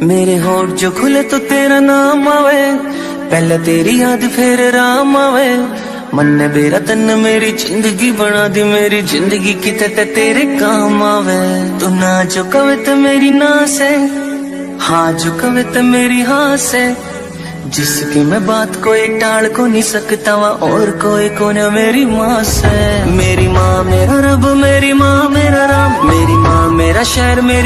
मेरे होठ जो खुले तो तेरा नाम आवे, पहले तेरी याद फिर राम आवे। मन ने बेरा तन मेरी जिंदगी बना दी, मेरी जिंदगी किते तेरे काम आवे। तू ना जो कवे तो मेरी ना से, हाँ जो कवे तो मेरी हाँ से। जिसकी मैं बात कोई टाल को नहीं सकता वा, और कोई को न मेरी माँ से। मेरी माँ मेरा रब, मेरी माँ मेरा राम, मेरी माँ मेरा शहर, मेरी